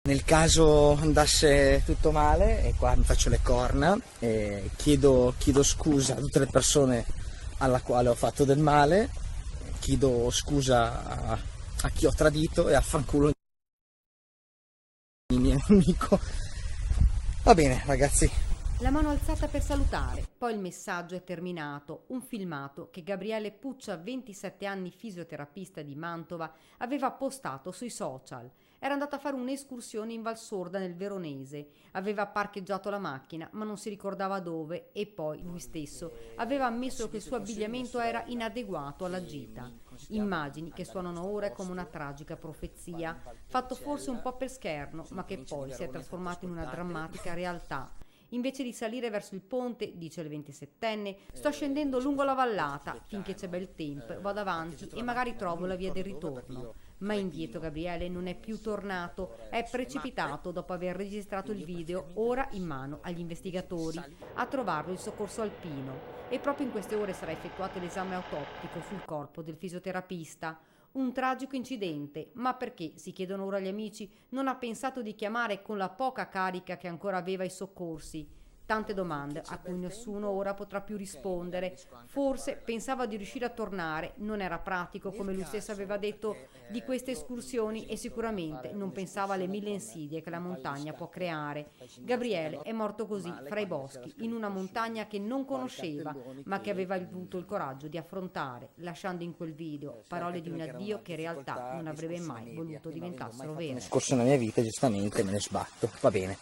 Nel caso andasse tutto male, e qua mi faccio le corna, chiedo scusa a tutte le persone alla quale ho fatto del male, chiedo scusa a chi ho tradito e affanculo il mio nemico. Va bene, ragazzi. La mano alzata per salutare, poi il messaggio è terminato, un filmato che Gabriele Puccia, 27 anni fisioterapista di Mantova, aveva postato sui social. Era andato a fare un'escursione in Val Sorda nel Veronese, aveva parcheggiato la macchina ma non si ricordava dove e poi lui stesso aveva ammesso che il suo abbigliamento era inadeguato alla gita. Immagini che suonano ora come una tragica profezia, fatto forse un po' per scherno ma che poi si è trasformato in una drammatica realtà. Invece di salire verso il ponte, dice il 27enne, sto scendendo lungo la vallata, finché c'è bel tempo, vado avanti e magari trovo la via del ritorno. Ma indietro Gabriele non è più tornato, è precipitato dopo aver registrato il video, ora in mano agli investigatori, a trovarlo il soccorso alpino. E proprio in queste ore sarà effettuato l'esame autoptico sul corpo del fisioterapista. Un tragico incidente, ma perché, si chiedono ora gli amici, non ha pensato di chiamare con la poca carica che ancora aveva i soccorsi? Tante domande a cui nessuno ora potrà più rispondere. Forse pensava di riuscire a tornare, non era pratico come lui stesso aveva detto di queste escursioni e sicuramente non pensava alle mille insidie che la montagna può creare. Gabriele è morto così, fra i boschi, in una montagna che non conosceva, ma che aveva avuto il coraggio di affrontare, lasciando in quel video parole di un addio che in realtà non avrebbe mai voluto diventassero vere. Nel corso della mia vita, giustamente, me ne sbatto. Va bene.